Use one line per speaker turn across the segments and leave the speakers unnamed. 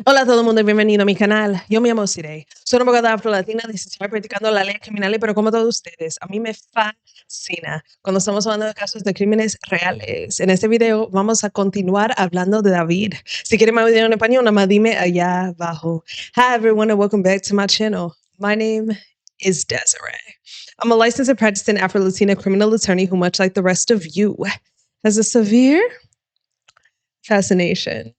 Hola a todo el mundo y bienvenido a mi canal. Yo me llamo Sirey. Soy una abogada afro-latina licenciada practicando la ley criminal, pero como todos ustedes, a mí me fascina cuando estamos hablando de casos de crímenes reales. En este video vamos a continuar hablando de David. Si quieren más video en español, nada más dime allá abajo. Hi everyone and welcome back to my channel. My name is Desiree. I'm a licensed and practicing Afro-Latina criminal attorney who, much like the rest of you, has a severe fascination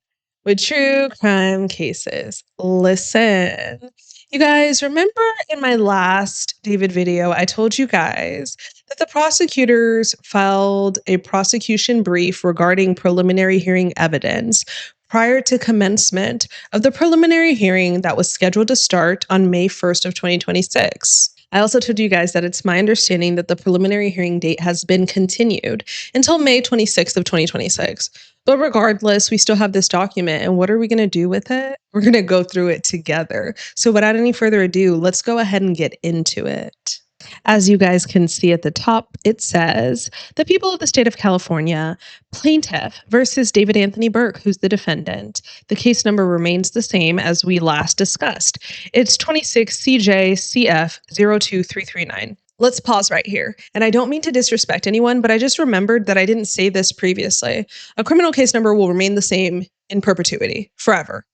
with true crime cases. Listen, you guys, remember in my last David video, I told you guys that the prosecutors filed a prosecution brief regarding preliminary hearing evidence prior to commencement of the preliminary hearing that was scheduled to start on May 1st of 2026. I also told you guys that it's my understanding that the preliminary hearing date has been continued until May 26th of 2026. But regardless, we still have this document, and what are we going to do with it? We're going to go through it together. So without any further ado, let's go ahead and get into it. As you guys can see at the top, it says, the people of the state of California, plaintiff versus David Anthony Burke, who's the defendant. The case number remains the same as we last discussed. It's 26 CJ-CF 02339. Let's pause right here. And I don't mean to disrespect anyone, but I just remembered that I didn't say this previously. A criminal case number will remain the same in perpetuity, forever.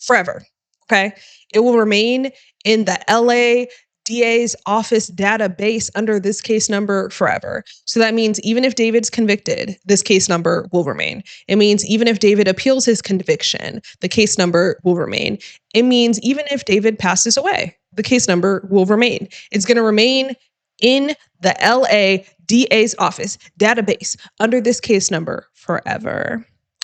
Forever. Okay? It will remain in the LA DA's office database under this case number forever. So that means even if David's convicted, this case number will remain. It means even if David appeals his conviction, the case number will remain. It means even if David passes away, the case number will remain. It's going to remain in the LA DA's office database under this case number forever.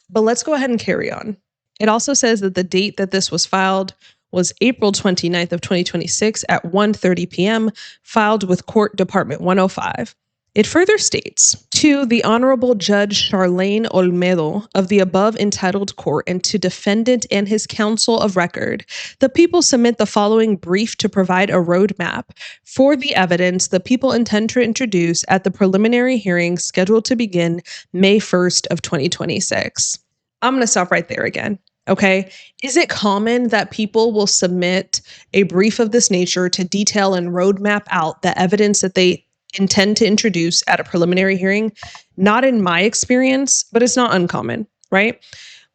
But let's go ahead and carry on. It also says that the date that this was filed was April 29th of 2026 at 1:30 p.m., filed with Court Department 105. It further states, to the Honorable Judge Charlene Olmedo of the above entitled court and to defendant and his counsel of record, the people submit the following brief to provide a roadmap for the evidence the people intend to introduce at the preliminary hearing scheduled to begin May 1st of 2026. I'm going to stop right there again. Okay. Is it common that people will submit a brief of this nature to detail and roadmap out the evidence that they intend to introduce at a preliminary hearing? Not in my experience, but it's not uncommon, right?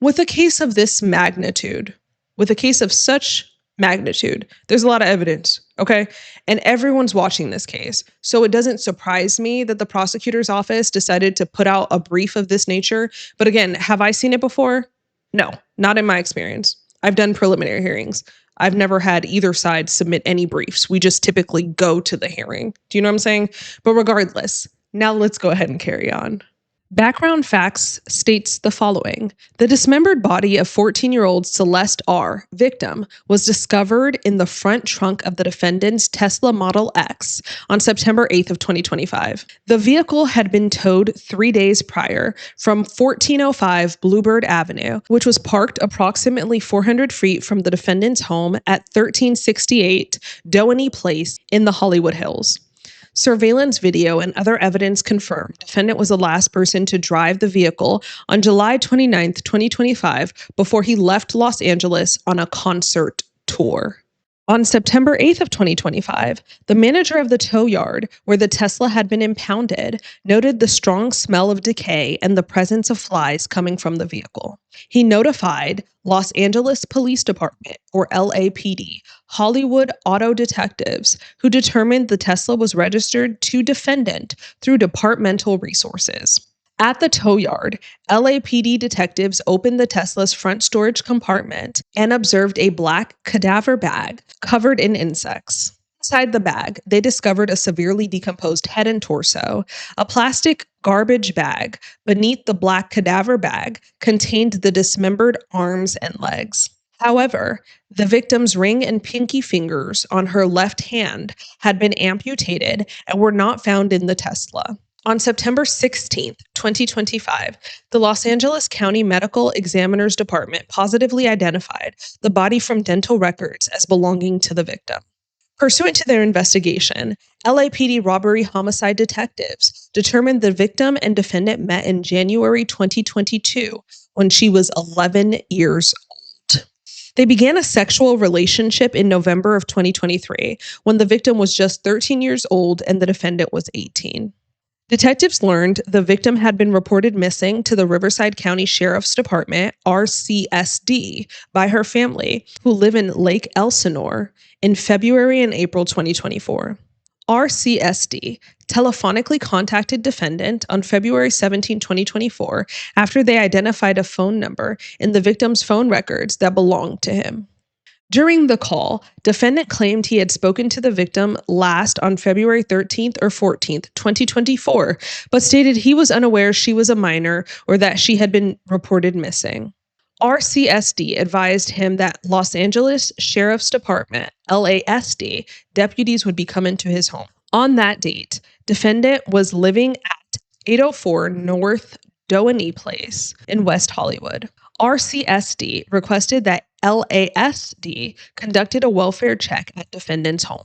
With a case of this magnitude, with a case of such magnitude, there's a lot of evidence, okay? And everyone's watching this case. So it doesn't surprise me that the prosecutor's office decided to put out a brief of this nature. But again, have I seen it before? No, not in my experience. I've done preliminary hearings. I've never had either side submit any briefs. We just typically go to the hearing. Do you know what I'm saying? But regardless, now let's go ahead and carry on. Background facts states the following. The dismembered body of 14-year-old Celeste R., victim, was discovered in the front trunk of the defendant's Tesla Model X on September 8th of 2025. The vehicle had been towed 3 days prior from 1405 Bluebird Avenue, which was parked approximately 400 feet from the defendant's home at 1368 Doheny Place in the Hollywood Hills. Surveillance video and other evidence confirmed defendant was the last person to drive the vehicle on July 29th, 2025, before he left Los Angeles on a concert tour. On September 8th of 2025, the manager of the tow yard where the Tesla had been impounded noted the strong smell of decay and the presence of flies coming from the vehicle. He notified Los Angeles Police Department, or LAPD, Hollywood auto detectives, who determined the Tesla was registered to defendant through departmental resources. At the tow yard, LAPD detectives opened the Tesla's front storage compartment and observed a black cadaver bag covered in insects. Inside the bag, they discovered a severely decomposed head and torso. A plastic garbage bag beneath the black cadaver bag contained the dismembered arms and legs. However, the victim's ring and pinky fingers on her left hand had been amputated and were not found in the Tesla. On September 16th, 2025, the Los Angeles County Medical Examiner's Department positively identified the body from dental records as belonging to the victim. Pursuant to their investigation, LAPD robbery homicide detectives determined the victim and defendant met in January 2022 when she was 11 years old. They began a sexual relationship in November of 2023 when the victim was just 13 years old and the defendant was 18. Detectives learned the victim had been reported missing to the Riverside County Sheriff's Department, RCSD, by her family, who live in Lake Elsinore, in February and April 2024. RCSD telephonically contacted defendant on February 17, 2024, after they identified a phone number in the victim's phone records that belonged to him. During the call, defendant claimed he had spoken to the victim last on February 13th or 14th, 2024, but stated he was unaware she was a minor or that she had been reported missing. RCSD advised him that Los Angeles Sheriff's Department, LASD, deputies would be coming to his home. On that date, defendant was living at 804 North Doheny Place in West Hollywood. RCSD requested that LASD conducted a welfare check at defendant's home.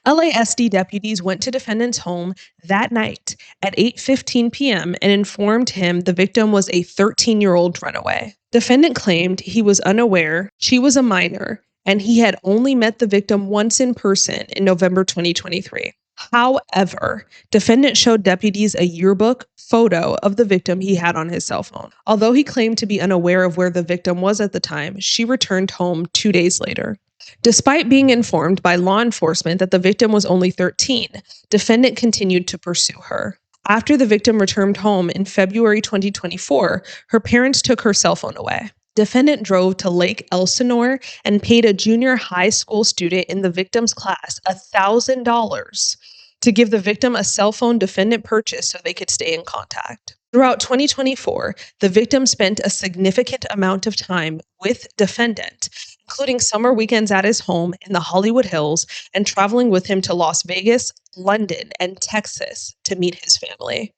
LASD deputies went to defendant's home that night at 8:15 p.m. and informed him the victim was a 13-year-old runaway. Defendant claimed he was unaware she was a minor and he had only met the victim once in person in November 2023. However, defendant showed deputies a yearbook photo of the victim he had on his cell phone. Although he claimed to be unaware of where the victim was at the time, she returned home 2 days later. Despite being informed by law enforcement that the victim was only 13, defendant continued to pursue her. After the victim returned home in February 2024, her parents took her cell phone away. Defendant drove to Lake Elsinore and paid a junior high school student in the victim's class $1,000 to give the victim a cell phone defendant purchased so they could stay in contact. Throughout 2024, the victim spent a significant amount of time with defendant, including summer weekends at his home in the Hollywood Hills and traveling with him to Las Vegas, London, and Texas to meet his family.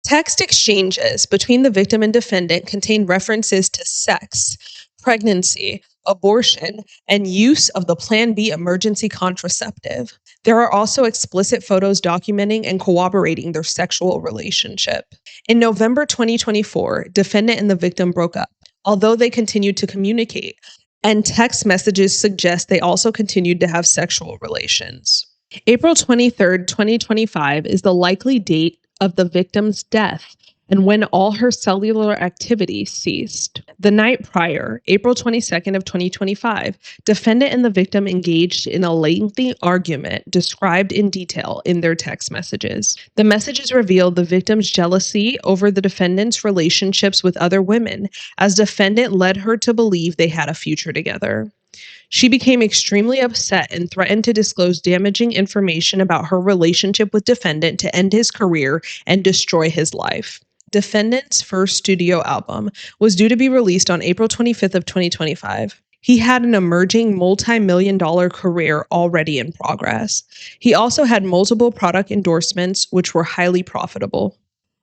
Text exchanges between the victim and defendant contain references to sex, pregnancy, abortion, and use of the Plan B emergency contraceptive. There are also explicit photos documenting and corroborating their sexual relationship. In November 2024, defendant and the victim broke up, although they continued to communicate, and text messages suggest they also continued to have sexual relations. April 23, 2025 is the likely date of the victim's death and when all her cellular activity ceased. The night prior, April 22nd of 2025, defendant and the victim engaged in a lengthy argument described in detail in their text messages. The messages revealed the victim's jealousy over the defendant's relationships with other women, as defendant led her to believe they had a future together. She became extremely upset and threatened to disclose damaging information about her relationship with defendant to end his career and destroy his life. Defendant's first studio album was due to be released on April 25th of 2025. He had an emerging multi-million-dollar career already in progress. He also had multiple product endorsements, which were highly profitable.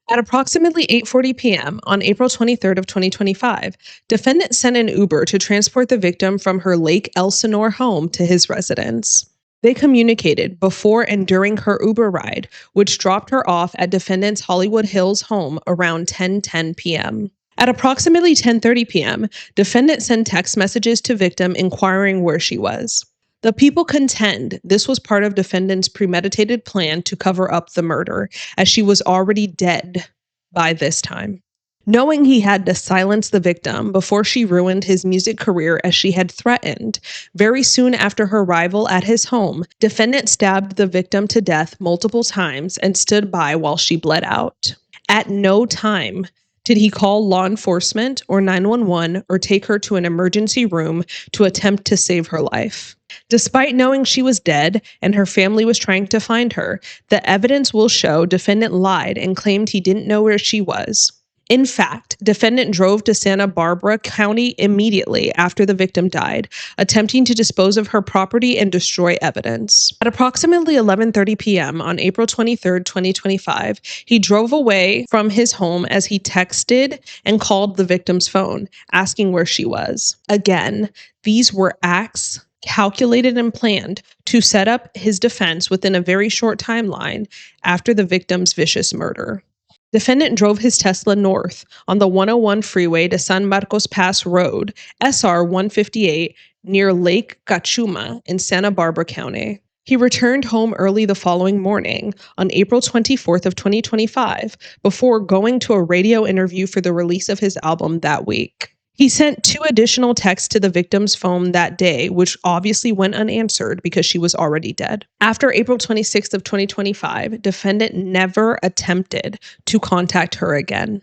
At approximately 8:40 p.m. on April 23rd of 2025, defendant sent an Uber to transport the victim from her Lake Elsinore home to his residence. They communicated before and during her Uber ride, which dropped her off at defendant's Hollywood Hills home around 10:10 p.m. At approximately 10:30 p.m., defendant sent text messages to victim inquiring where she was. The people contend this was part of defendant's premeditated plan to cover up the murder, as she was already dead by this time. Knowing he had to silence the victim before she ruined his music career as she had threatened, very soon after her arrival at his home, defendant stabbed the victim to death multiple times and stood by while she bled out. At no time did he call law enforcement or 911 or take her to an emergency room to attempt to save her life. Despite knowing she was dead and her family was trying to find her, the evidence will show defendant lied and claimed he didn't know where she was. In fact, defendant drove to Santa Barbara County immediately after the victim died, attempting to dispose of her property and destroy evidence. At approximately 11:30 p.m. on April 23, 2025, he drove away from his home as he texted and called the victim's phone, asking where she was. Again, these were acts calculated and planned to set up his defense within a very short timeline after the victim's vicious murder. Defendant drove his Tesla north on the 101 freeway to San Marcos Pass Road, SR 158, near Lake Cachuma in Santa Barbara County. He returned home early the following morning on April 24th of 2025 before going to a radio interview for the release of his album that week. He sent 2 additional texts to the victim's phone that day, which obviously went unanswered because she was already dead. After April 26th of 2025, defendant never attempted to contact her again.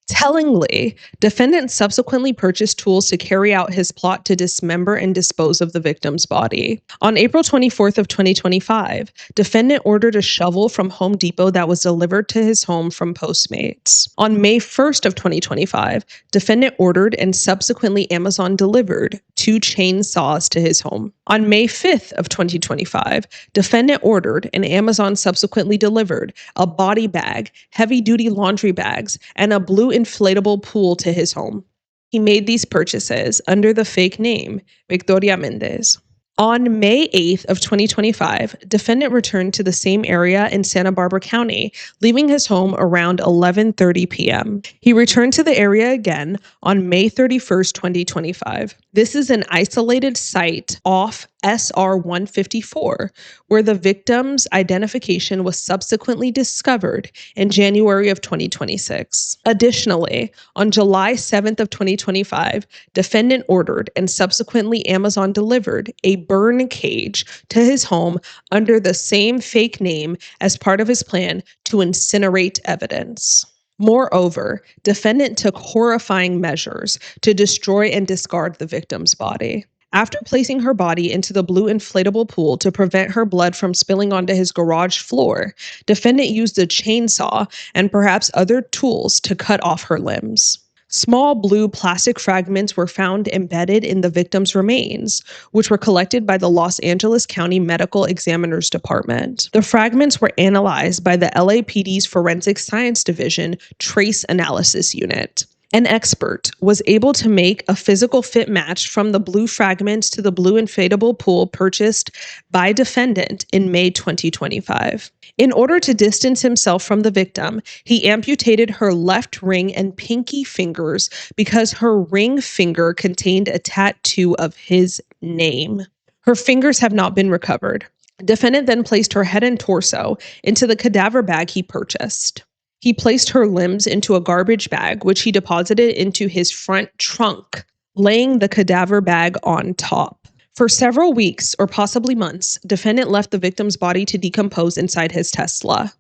Tellingly, defendant subsequently purchased tools to carry out his plot to dismember and dispose of the victim's body. On April 24th of 2025, defendant ordered a shovel from Home Depot that was delivered to his home from Postmates. On May 1st of 2025, defendant ordered and subsequently Amazon delivered 2 chainsaws to his home. On May 5th of 2025, defendant ordered and Amazon subsequently delivered a body bag, heavy-duty laundry bags, and a blue inflatable pool to his home. He made these purchases under the fake name Victoria Mendez. On May 8th of 2025, defendant returned to the same area in Santa Barbara County, leaving his home around 11:30 p.m. He returned to the area again on May 31st, 2025. This is an isolated site off SR 154, where the victim's identification was subsequently discovered in January of 2026. Additionally, on July 7th of 2025, defendant ordered and subsequently Amazon delivered a burn cage to his home under the same fake name as part of his plan to incinerate evidence. Moreover, defendant took horrifying measures to destroy and discard the victim's body. After placing her body into the blue inflatable pool to prevent her blood from spilling onto his garage floor, defendant used a chainsaw and perhaps other tools to cut off her limbs. Small blue plastic fragments were found embedded in the victim's remains, which were collected by the Los Angeles County Medical Examiner's Department. The fragments were analyzed by the LAPD's Forensic Science Division Trace Analysis Unit. An expert was able to make a physical fit match from the blue fragments to the blue inflatable pool purchased by defendant in May 2025. In order to distance himself from the victim, he amputated her left ring and pinky fingers because her ring finger contained a tattoo of his name. Her fingers have not been recovered. Defendant then placed her head and torso into the cadaver bag he purchased. He placed her limbs into a garbage bag, which he deposited into his front trunk, laying the cadaver bag on top. For several weeks, or possibly months, defendant left the victim's body to decompose inside his Tesla.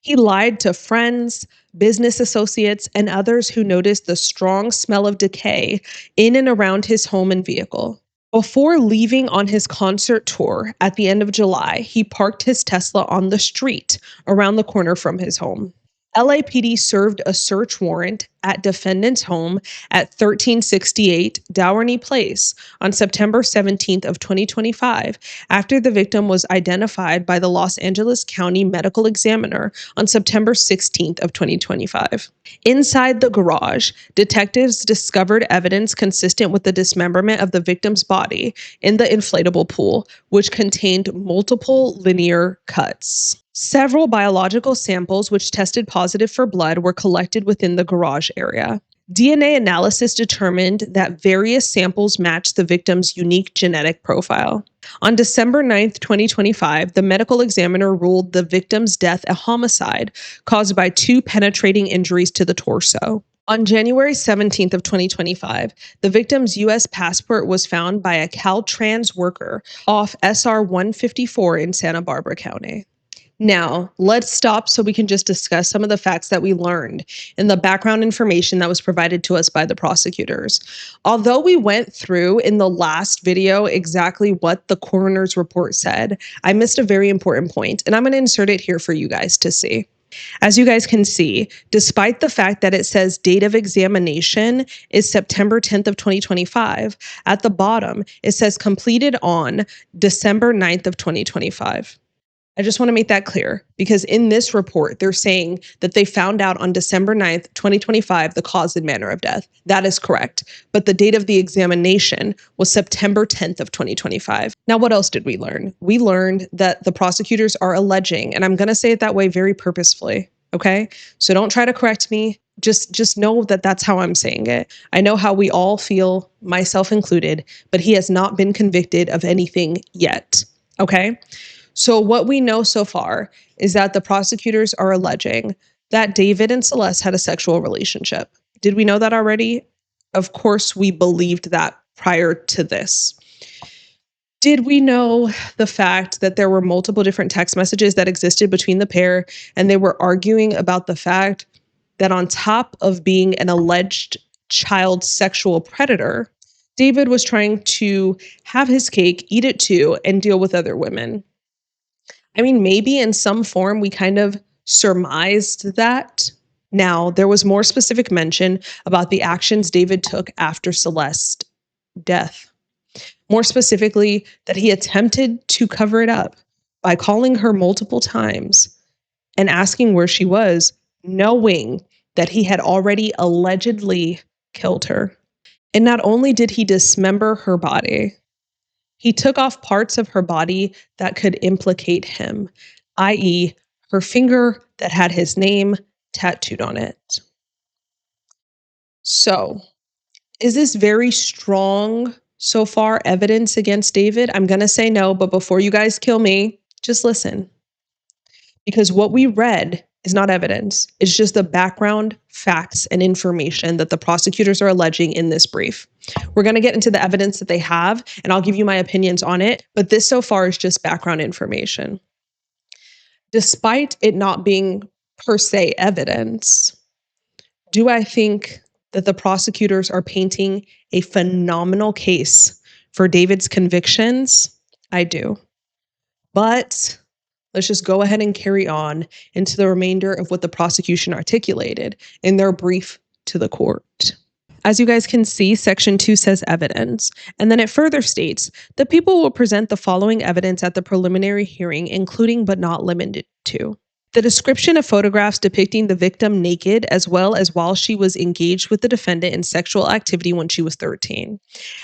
He lied to friends, business associates, and others who noticed the strong smell of decay in and around his home and vehicle. Before leaving on his concert tour at the end of July, he parked his Tesla on the street around the corner from his home. LAPD served a search warrant at defendant's home at 1368 Downey Place on September 17th of 2025 after the victim was identified by the Los Angeles County Medical Examiner on September 16th of 2025. Inside the garage, detectives discovered evidence consistent with the dismemberment of the victim's body in the inflatable pool, which contained multiple linear cuts. Several biological samples which tested positive for blood were collected within the garage area. DNA analysis determined that various samples matched the victim's unique genetic profile. On December 9th, 2025, the medical examiner ruled the victim's death a homicide caused by 2 penetrating injuries to the torso. On January 17th of 2025, the victim's U.S. passport was found by a Caltrans worker off SR 154 in Santa Barbara County. Now, let's stop so we can just discuss some of the facts that we learned in the background information that was provided to us by the prosecutors. Although we went through in the last video exactly what the coroner's report said, I missed a very important point, and I'm going to insert it here for you guys to see. As you guys can see, despite the fact that it says date of examination is September 10th of 2025, at the bottom, it says completed on December 9th of 2025. I just want to make that clear because in this report, they're saying that they found out on December 9th, 2025, the cause and manner of death. That is correct. But the date of the examination was September 10th of 2025. Now, what else did we learn? We learned that the prosecutors are alleging, and I'm going to say it that way very purposefully, okay? So don't try to correct me. Just know that that's how I'm saying it. I know how we all feel, myself included, but he has not been convicted of anything yet. Okay? So what we know so far is that the prosecutors are alleging that David and Celeste had a sexual relationship. Did we know that already? Of course, we believed that prior to this. Did we know the fact that there were multiple different text messages that existed between the pair, and they were arguing about the fact that on top of being an alleged child sexual predator, David was trying to have his cake, eat it too, and deal with other women? I mean, maybe in some form we kind of surmised that. Now, there was more specific mention about the actions David took after Celeste's death. More specifically, that he attempted to cover it up by calling her multiple times and asking where she was, knowing that he had already allegedly killed her. And not only did he dismember her body, he took off parts of her body that could implicate him, i.e., her finger that had his name tattooed on it. So, is this very strong so far evidence against David? I'm going to say no, but before you guys kill me, just listen. Because what we read is not evidence. It's just the background facts and information that the prosecutors are alleging in this brief. We're going to get into the evidence that they have, and I'll give you my opinions on it, but this so far is just background information. Despite it not being per se evidence, do I think that the prosecutors are painting a phenomenal case for David's convictions? I do. But let's just go ahead and carry on into the remainder of what the prosecution articulated in their brief to the court. As you guys can see, Section 2 says evidence, and then it further states the people will present the following evidence at the preliminary hearing, including but not limited to the description of photographs depicting the victim naked, as well as while she was engaged with the defendant in sexual activity when she was 13.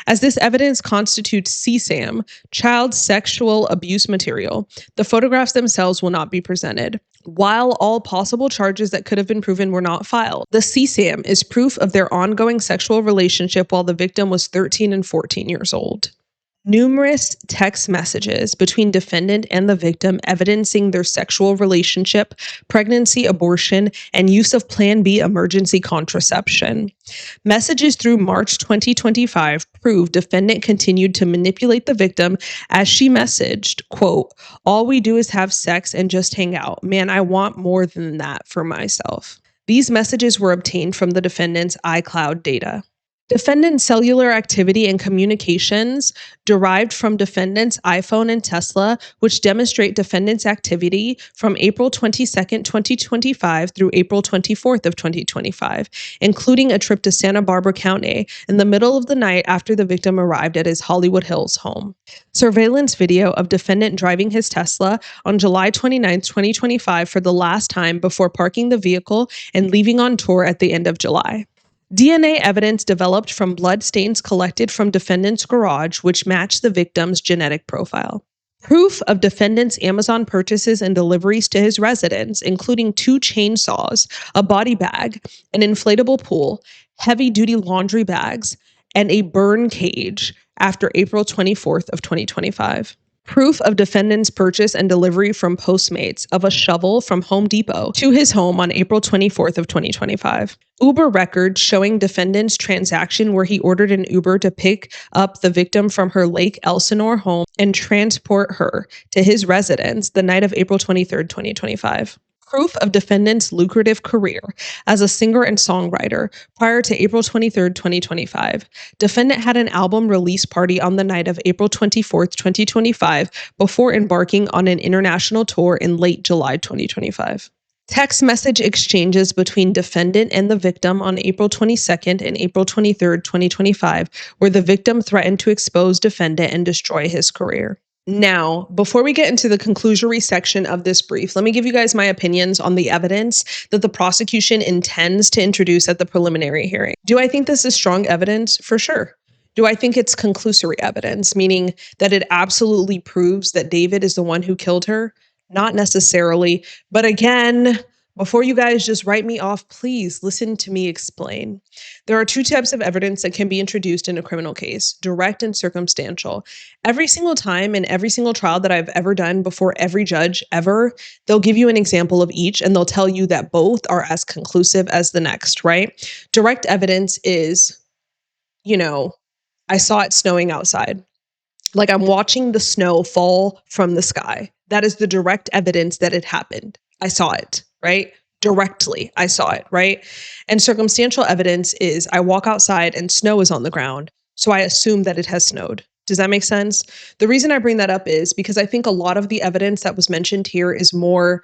As this evidence constitutes CSAM, child sexual abuse material, the photographs themselves will not be presented. While all possible charges that could have been proven were not filed, the CSAM is proof of their ongoing sexual relationship while the victim was 13 and 14 years old. Numerous text messages between defendant and the victim evidencing their sexual relationship, pregnancy, abortion, and use of Plan B emergency contraception. Messages through March 2025 prove defendant continued to manipulate the victim as she messaged, quote, "All we do is have sex and just hang out. Man, I want more than that for myself." These messages were obtained from the defendant's iCloud data. Defendant's cellular activity and communications derived from defendant's iPhone and Tesla, which demonstrate defendant's activity from April 22nd, 2025 through April 24th of 2025, including a trip to Santa Barbara County in the middle of the night after the victim arrived at his Hollywood Hills home. Surveillance video of defendant driving his Tesla on July 29th, 2025 for the last time before parking the vehicle and leaving on tour at the end of July. DNA evidence developed from blood stains collected from defendant's garage, which matched the victim's genetic profile. Proof of defendant's Amazon purchases and deliveries to his residence, including 2 chainsaws, a body bag, an inflatable pool, heavy-duty laundry bags, and a burn cage after April 24th of 2025. Proof of defendant's purchase and delivery from Postmates of a shovel from Home Depot to his home on April 24th of 2025. Uber records showing defendant's transaction where he ordered an Uber to pick up the victim from her Lake Elsinore home and transport her to his residence the night of April 23rd, 2025. Proof of defendant's lucrative career as a singer and songwriter prior to April 23rd, 2025. Defendant had an album release party on the night of April 24th, 2025, before embarking on an international tour in late July 2025. Text message exchanges between defendant and the victim on April 22nd and April 23rd, 2025, where the victim threatened to expose defendant and destroy his career. Now, before we get into the conclusory section of this brief, let me give you guys my opinions on the evidence that the prosecution intends to introduce at the preliminary hearing. Do I think this is strong evidence? For sure. Do I think it's conclusory evidence, meaning that it absolutely proves that David is the one who killed her? Not necessarily. But again, Before you guys just write me off, please listen to me explain. There are two types of evidence that can be introduced in a criminal case: direct and circumstantial. Every single time in every single trial that I've ever done before every judge ever, they'll give you an example of each and they'll tell you that both are as conclusive as the next, right? Direct evidence is, I saw it snowing outside. Like I'm watching the snow fall from the sky. That is the direct evidence that it happened. I saw it, right? Directly, I saw it, right? And circumstantial evidence is I walk outside and snow is on the ground. So I assume that it has snowed. Does that make sense? The reason I bring that up is because I think a lot of the evidence that was mentioned here is more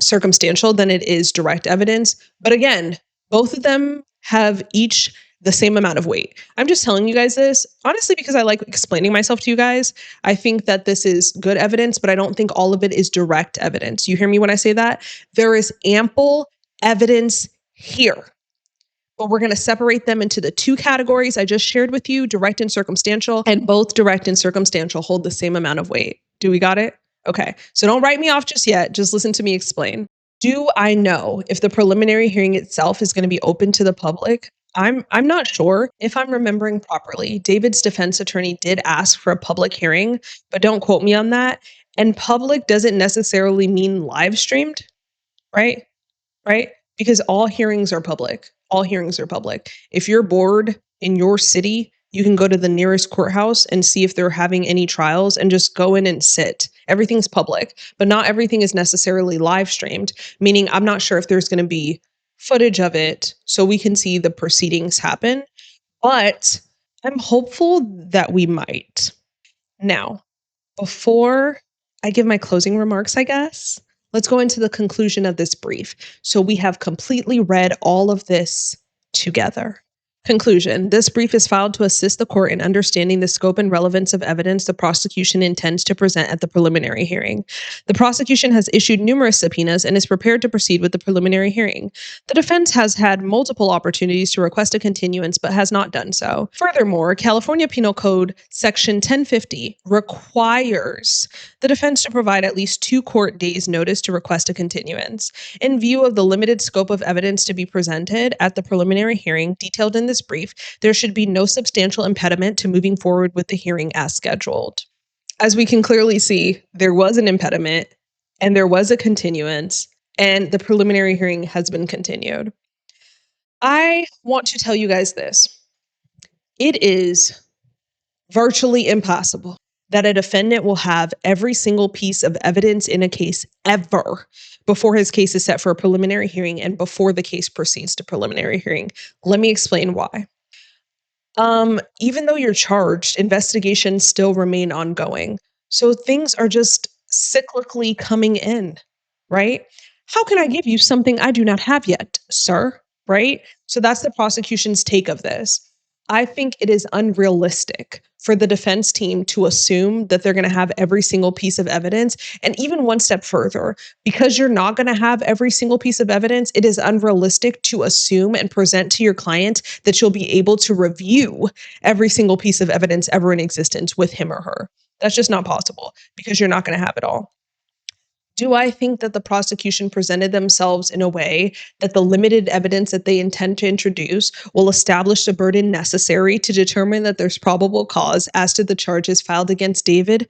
circumstantial than it is direct evidence. But again, both of them have each the same amount of weight. I'm just telling you guys this, honestly, because I like explaining myself to you guys. I think that this is good evidence, but I don't think all of it is direct evidence. You hear me when I say that? There is ample evidence here, but we're going to separate them into the two categories I just shared with you, direct and circumstantial, and both direct and circumstantial hold the same amount of weight. Do we got it? Okay. So don't write me off just yet. Just listen to me explain. Do I know if the preliminary hearing itself is going to be open to the public? I'm not sure. If I'm remembering properly, David's defense attorney did ask for a public hearing, but don't quote me on that. And public doesn't necessarily mean live streamed, right? Right? Because all hearings are public. All hearings are public. If you're bored in your city, you can go to the nearest courthouse and see if they're having any trials and just go in and sit. Everything's public, but not everything is necessarily live streamed, meaning I'm not sure if there's going to be footage of it so we can see the proceedings happen, but I'm hopeful that we might. Now, before I give my closing remarks, I guess, let's go into the conclusion of this brief. So we have completely read all of this together. Conclusion. This brief is filed to assist the court in understanding the scope and relevance of evidence the prosecution intends to present at the preliminary hearing. The prosecution has issued numerous subpoenas and is prepared to proceed with the preliminary hearing. The defense has had multiple opportunities to request a continuance but has not done so. Furthermore, California Penal Code Section 1050 requires the defense to provide at least 2 court days' notice to request a continuance. In view of the limited scope of evidence to be presented at the preliminary hearing detailed in this brief, there should be no substantial impediment to moving forward with the hearing as scheduled. As we can clearly see, there was an impediment and there was a continuance, and the preliminary hearing has been continued. I want to tell you guys this. It is virtually impossible that a defendant will have every single piece of evidence in a case ever before his case is set for a preliminary hearing and before the case proceeds to preliminary hearing. Let me explain why. Even though you're charged, investigations still remain ongoing. So things are just cyclically coming in, right? How can I give you something I do not have yet, sir? Right? So that's the prosecution's take of this. I think it is unrealistic for the defense team to assume that they're going to have every single piece of evidence. And even one step further, because you're not going to have every single piece of evidence, it is unrealistic to assume and present to your client that you'll be able to review every single piece of evidence ever in existence with him or her. That's just not possible because you're not going to have it all. Do I think that the prosecution presented themselves in a way that the limited evidence that they intend to introduce will establish the burden necessary to determine that there's probable cause as to the charges filed against David?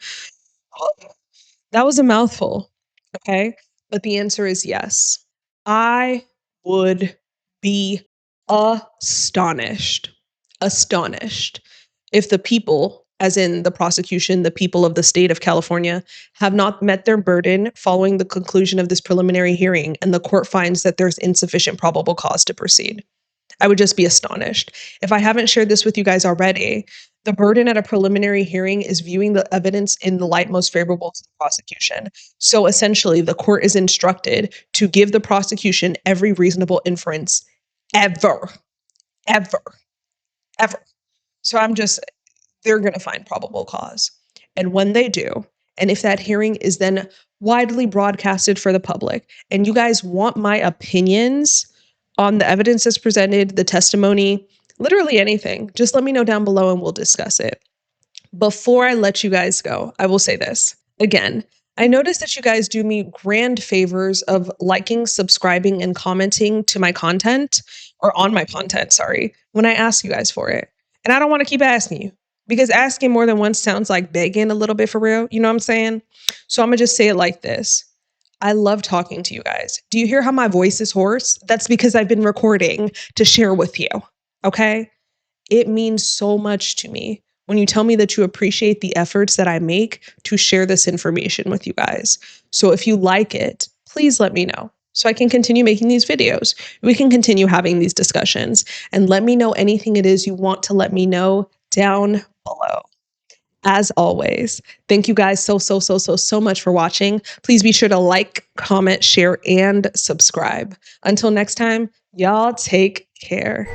That was a mouthful, okay? But the answer is yes. I would be astonished if the people, as in the prosecution, the people of the state of California, have not met their burden following the conclusion of this preliminary hearing and the court finds that there's insufficient probable cause to proceed. I would just be astonished. If I haven't shared this with you guys already, the burden at a preliminary hearing is viewing the evidence in the light most favorable to the prosecution. So essentially, the court is instructed to give the prosecution every reasonable inference ever. So they're going to find probable cause. And when they do, and if that hearing is then widely broadcasted for the public, and you guys want my opinions on the evidence that's presented, the testimony, literally anything, just let me know down below and we'll discuss it. Before I let you guys go, I will say this. Again, I noticed that you guys do me grand favors of liking, subscribing, and commenting to my content, or on my content, sorry, when I ask you guys for it. And I don't want to keep asking you because asking more than once sounds like begging a little bit for real. You know what I'm saying? So I'm going to just say it like this. I love talking to you guys. Do you hear how my voice is hoarse? That's because I've been recording to share with you. Okay? It means so much to me when you tell me that you appreciate the efforts that I make to share this information with you guys. So if you like it, please let me know so I can continue making these videos. We can continue having these discussions, and let me know anything it is you want to let me know down below. As always, thank you guys so much for watching. Please be sure to like, comment, share, and subscribe. Until next time, y'all take care.